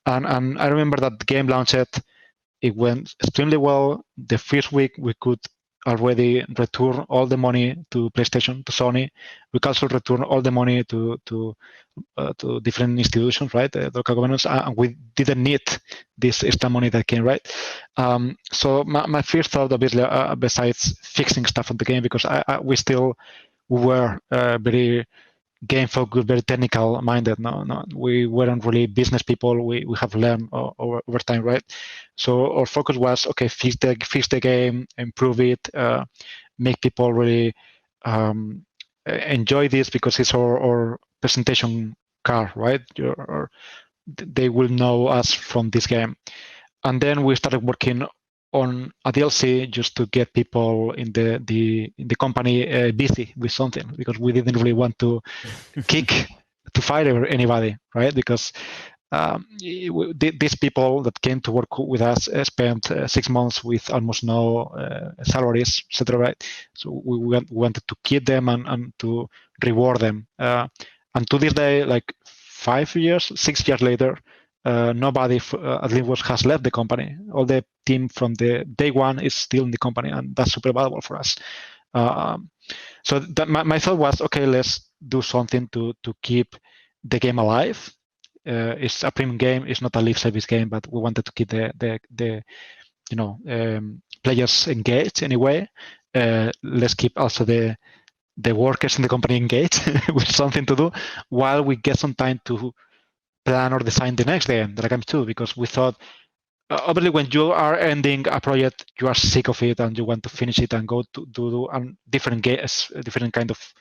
And I remember that the game launched. It went extremely well. The first week we could already return all the money to PlayStation, to Sony. We can also return all the money to different institutions, right? Local governments, and we didn't need this extra money that came, right? So my first thought, obviously, besides fixing stuff on the game, because we were very game focused, very technical minded. No, we weren't really business people. We have learned over time, right? So our focus was, okay, fix the game, improve it, make people really enjoy this, because it's our presentation card, right? They will know us from this game. And then we started working on a DLC just to get people in the company busy with something, because we didn't really want to fire anybody, right? Because these people that came to work with us spent 6 months with almost no salaries, etc. Right? So we wanted to keep them and to reward them. And to this day, like 6 years later, nobody at least has left the company. All the team from the day one is still in the company, and that's super valuable for us. So my thought was, okay, let's do something to keep the game alive. It's a premium game. It's not a live service game, but we wanted to keep the players engaged anyway. Let's keep also the workers in the company engaged with something to do, while we get some time to plan or design the next game, Dragon 2, because we thought, obviously, when you are ending a project, you are sick of it and you want to finish it and go to do a different kind of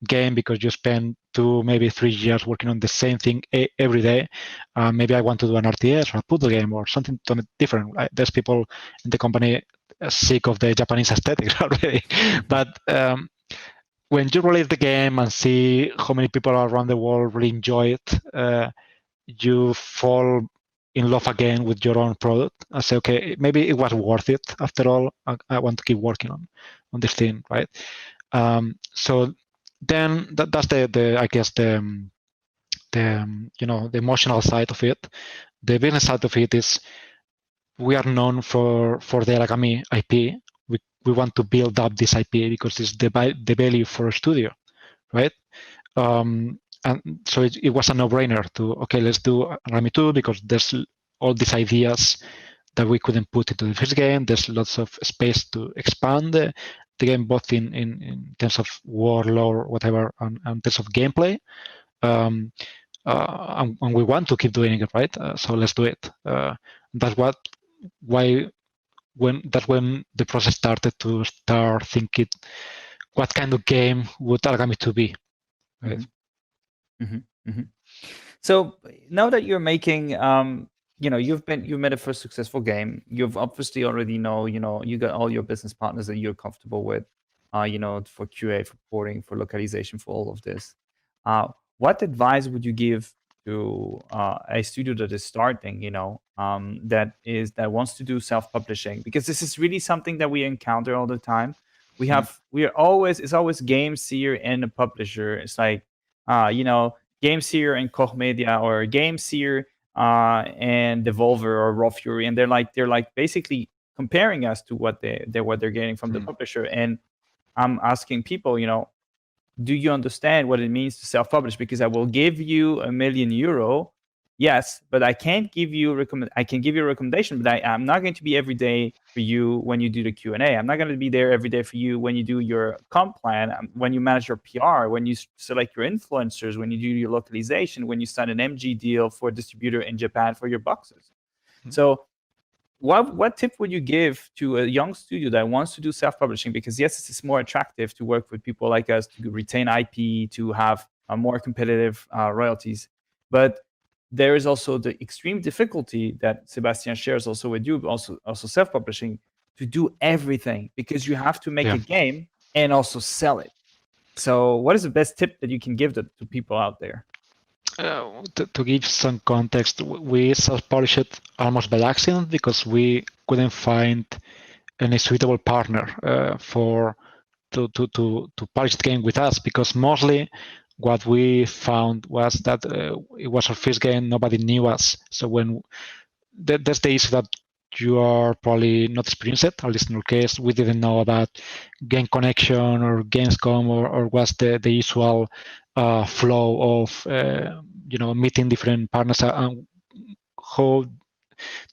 game, because you spend 2, maybe 3 years working on the same thing every day. Maybe I want to do an RTS or a puzzle game or something different. There's people in the company sick of the Japanese aesthetic already. But when you release the game and see how many people around the world really enjoy it, you fall in love again with your own product. I say, okay, maybe it was worth it after all. I want to keep working on this thing, right? So then that's the emotional side of it. The business side of it is, we are known for the Aragami IP. We want to build up this IP because it's the value for a studio, right? And so it was a no-brainer to, okay, let's do Aragami 2, because there's all these ideas that we couldn't put into the first game. There's lots of space to expand the game, both in terms of world, lore, whatever, and in terms of gameplay. And we want to keep doing it, right? So let's do it. That's when the process started to start thinking, what kind of game would Aragami 2 be? Right? Mm-hmm. Mm-hmm. So now that you're making, you've made a first successful game. You've obviously already you got all your business partners that you're comfortable with, for QA, for porting, for localization, for all of this. What advice would you give to a studio that is starting, that wants to do self-publishing? Because this is really something that we encounter all the time. It's always Game Seer and a publisher. It's like, Game Seer and Koch Media, or Game Seer and Devolver or Raw Fury, and they're like basically comparing us to what they're getting from the publisher. And I'm asking people, do you understand what it means to self-publish? Because I will give you €1 million, yes, but I can't give you I can give you a recommendation, but I'm not going to be every day for you when you do the Q&A. I'm not going to be there every day for you when you do your comp plan, when you manage your PR, when you select your influencers, when you do your localization, when you sign an MG deal for a distributor in Japan for your boxes. So what tip would you give to a young studio that wants to do self-publishing? Because yes, it's more attractive to work with people like us, to retain IP, to have more competitive royalties. But there is also the extreme difficulty that Sebastien shares also with you, also self-publishing, to do everything, because you have to make a game and also sell it. So what is the best tip that you can give to people out there? To give some context, we self-published almost by accident, because we couldn't find any suitable partner to publish the game with us, because mostly what we found was that it was our first game, nobody knew us. So when there's the issue that you are probably not experienced it. At least in our case, we didn't know about Game Connection or Gamescom or what's the usual flow of meeting different partners and how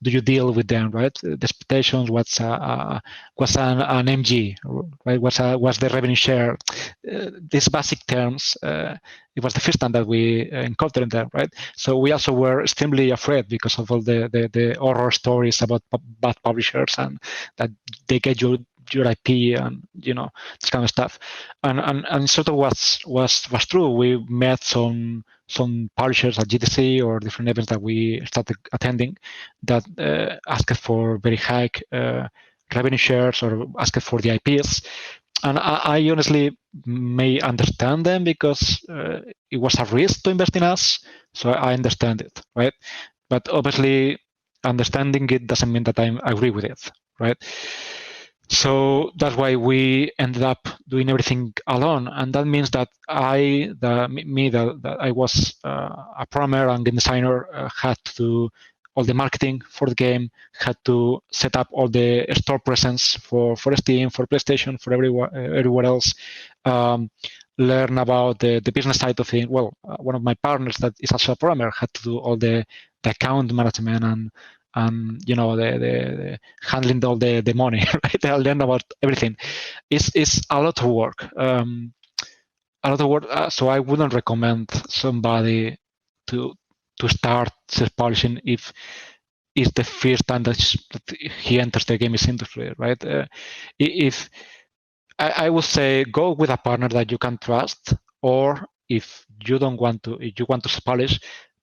do you deal with them, right? The expectations, what's an MG, right? What's the revenue share? These basic terms, it was the first time that we encountered them, right? So we also were extremely afraid because of all the horror stories about bad publishers and that they get your IP and this kind of stuff, and sort of was true. We met some publishers at GTC or different events that we started attending that asked for very high revenue shares or asked for the IPs, and I honestly may understand them because it was a risk to invest in us, so I understand it, right? But obviously, understanding it doesn't mean that I agree with it, right? So that's why we ended up doing everything alone, and that means that I was a programmer and game designer, had to do all the marketing for the game, had to set up all the store presence for Steam, for PlayStation, for everywhere else. Learn about the business side of it. Well, one of my partners that is also a programmer had to do all the account management and the handling all the money, right? I learned about everything. It's a lot of work. So I wouldn't recommend somebody to start self-publishing if it's the first time that he enters the gaming industry, right? If I would say go with a partner that you can trust, or if you want to self-publish,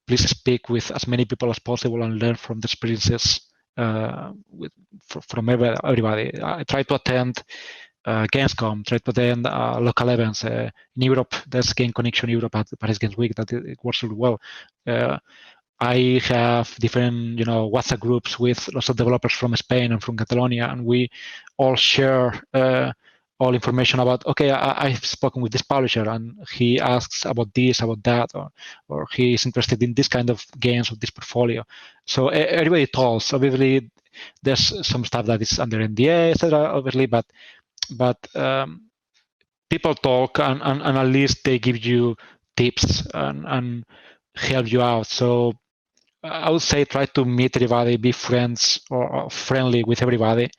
please speak with as many people as possible and learn from the experiences from everybody. I try to attend Gamescom, try to attend local events. In Europe, there's Game Connection Europe at Paris Games Week that it works really well. I have different, WhatsApp groups with lots of developers from Spain and from Catalonia, and we all share all information about, okay, I've spoken with this publisher and he asks about this, about that, or he is interested in this kind of games or this portfolio. So everybody talks. Obviously, there's some stuff that is under NDA, etc. Obviously, but people talk and at least they give you tips and help you out. So I would say try to meet everybody, be friends or friendly with everybody.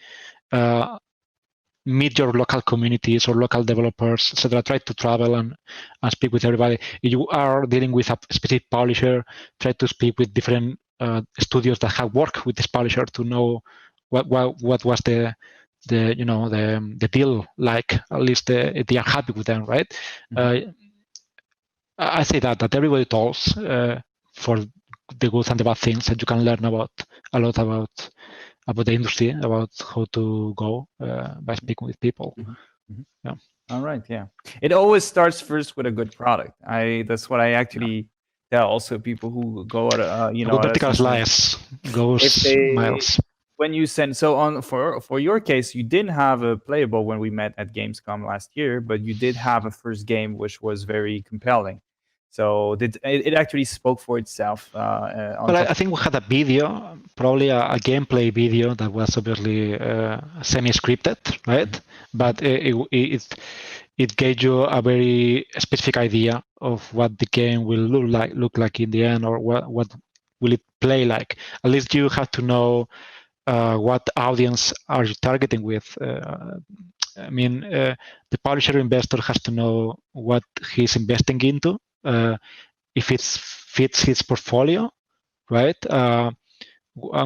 Meet your local communities or local developers, etc. Try to travel and speak with everybody. If you are dealing with a specific publisher, try to speak with different studios that have worked with this publisher to know what was the deal like. At least they are happy with them, right? Mm-hmm. I say that everybody talks for the good and the bad things, and you can learn a lot about the industry, about how to go by speaking with people. Mm-hmm. Mm-hmm. Yeah. All right. Yeah. It always starts first with a good product. That's what I actually tell also people who go at vertical slice goes miles. When you send for your case, you didn't have a playable when we met at Gamescom last year, but you did have a first game which was very compelling. So it actually spoke for itself. Well, I think we had a video, probably a gameplay video that was obviously semi-scripted, right? Mm-hmm. But it gave you a very specific idea of what the game will look like in the end, or what will it play like. At least you have to know what audience are you targeting with. I mean, the publisher investor has to know what he's investing into. If it fits his portfolio, right? And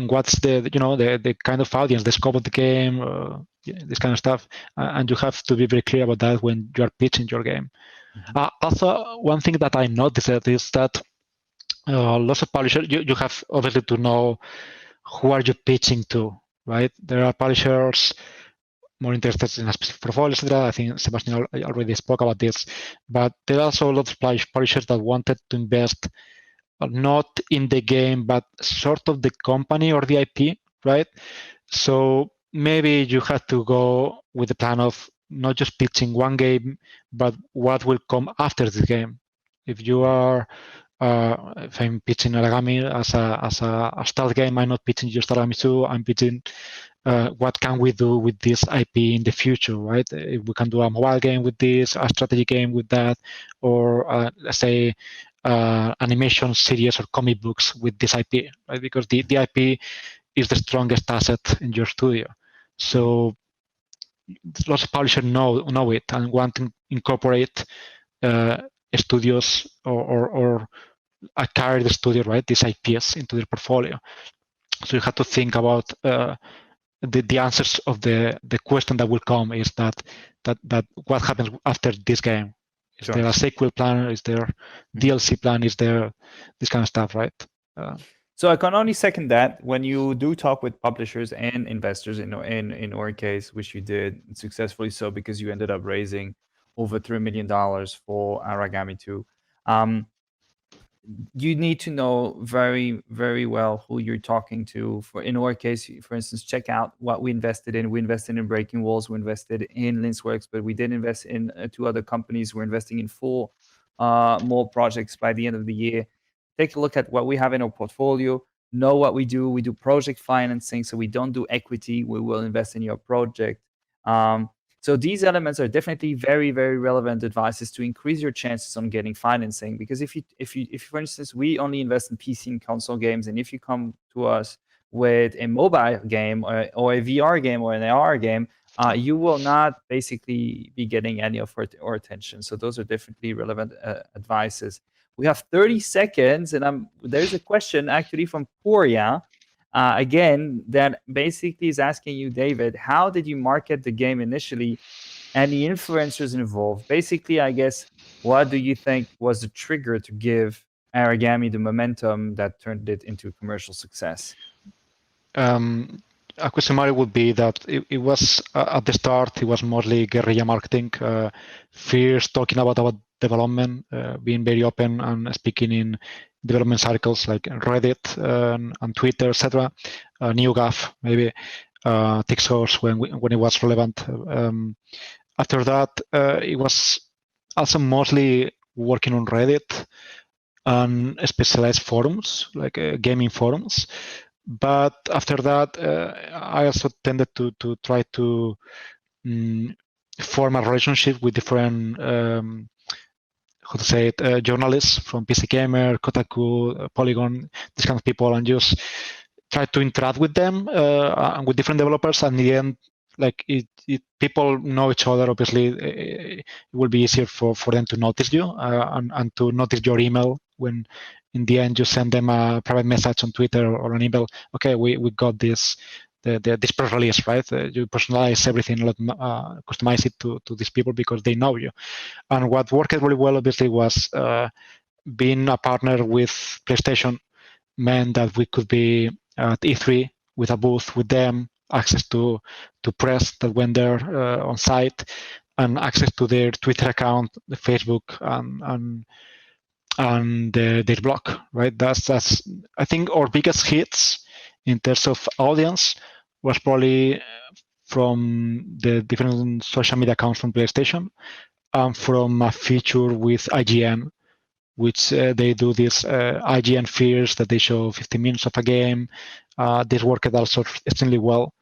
what's the kind of audience, the scope of the game, this kind of stuff, and you have to be very clear about that when you are pitching your game. Mm-hmm. Also, one thing that I noticed is that lots of publishers, you have obviously to know who are you pitching to, right? There are publishers more interested in a specific portfolio, etc. I think Sebastien already spoke about this, but there are also a lot of publishers that wanted to invest not in the game, but sort of the company or the IP, right? So maybe you have to go with the plan of not just pitching one game, but what will come after the game. If you are if I'm pitching Origami as a stealth game, I'm not pitching just Origami 2. I'm pitching what can we do with this IP in the future, right? If we can do a mobile game with this, a strategy game with that, or let's say animation series or comic books with this IP, right? Because the IP is the strongest asset in your studio. So lots of publishers know it and want to incorporate studios or acquire the studio, right? These IPs into their portfolio. So you have to think about the answers of the question that will come is that what happens after this game? Is there a sequel plan? Is there DLC plan? Is there this kind of stuff, right? So I can only second that. When you do talk with publishers and investors, in our case, which you did successfully, so because you ended up raising over $3 million for Origami 2. You need to know very, very well who you're talking to. In our case, for instance, check out what we invested in. We invested in Breaking Walls. We invested in Linksworks, but we did invest in 2 other companies. We're investing in 4 more projects by the end of the year. Take a look at what we have in our portfolio. Know what we do. We do project financing, so we don't do equity. We will invest in your project. So these elements are definitely very, very relevant advices to increase your chances on getting financing. Because if for instance, we only invest in PC and console games, and if you come to us with a mobile game or a VR game or an AR game, you will not basically be getting any of our attention. So those are definitely relevant advices. We have 30 seconds, and there's a question actually from Poria. Again, that basically is asking you, David, how did you market the game initially? Any influencers involved? Basically, I guess, what do you think was the trigger to give Origami the momentum that turned it into commercial success? A question mark would be that it was at the start, it was mostly guerrilla marketing, first talking about development, being very open and speaking in development circles like Reddit and Twitter, etc. NeoGAF, maybe TixSource when it was relevant. After that, it was also mostly working on Reddit and specialized forums, like gaming forums. But after that, I also tended to try to form a relationship with different journalists from PC Gamer, Kotaku, Polygon, these kind of people, and just try to interact with them and with different developers. And in the end, like people know each other, obviously, it will be easier for them to notice you and to notice your email when in the end you send them a private message on Twitter or an email. Okay, we got this. This press release, right? You personalize everything, customize it to these people because they know you. And what worked really well, obviously, was being a partner with PlayStation meant that we could be at E3 with a booth with them, access to press that went there on site, and access to their Twitter account, the Facebook, and their blog, right? That's I think our biggest hits in terms of audience was probably from the different social media accounts from PlayStation and from a feature with IGN, which they do this IGN fears that they show 15 minutes of a game. This worked also extremely well,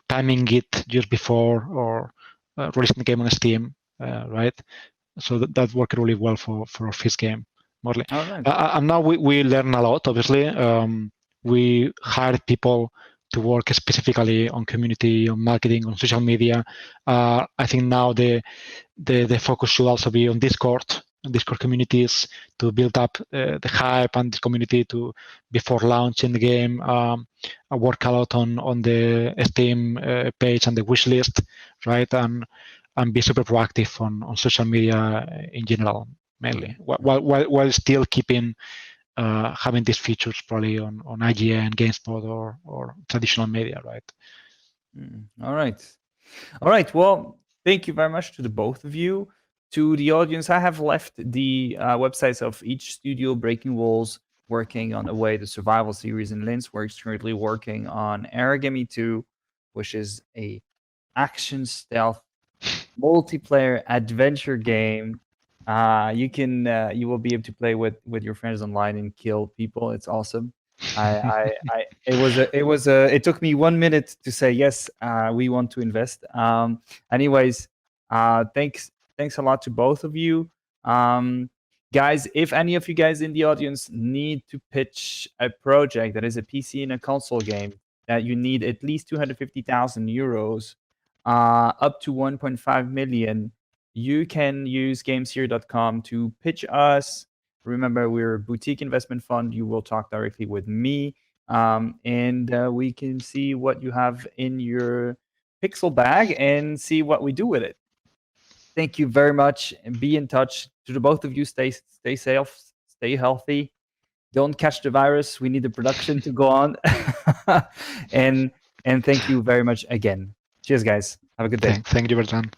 timing it just before or releasing the game on Steam, right? So that worked really well for our first game, mostly. Right. And now we learn a lot, obviously. We hired people to work specifically on community, on marketing, on social media. I think now the focus should also be on Discord communities to build up the hype and the community to before launching the game. I work a lot on the Steam page and the wish list, right? And be super proactive on social media in general, mainly, while still keeping having these features probably on IGN, GameSpot, or traditional media, right? All right. Well, thank you very much to the both of you. To the audience, I have left the websites of each studio. Breaking Walls working on Away, the survival series, and Linksworks currently working on Origami 2, which is a action stealth multiplayer adventure game You will be able to play with your friends online and kill people. It's awesome. It took me 1 minute to say yes. We want to invest. Anyways, thanks a lot to both of you. Guys, if any of you guys in the audience need to pitch a project that is a PC and a console game that you need at least 250,000 euros, up to 1.5 million, you can use gameseer.com to pitch us. Remember, we're a boutique investment fund. You will talk directly with me, and we can see what you have in your pixel bag and see what we do with it. Thank you very much, and be in touch. To the both of you, stay safe, stay healthy. Don't catch the virus. We need the production to go on. and thank you very much again. Cheers, guys. Have a good day. Thank you, Bertrand.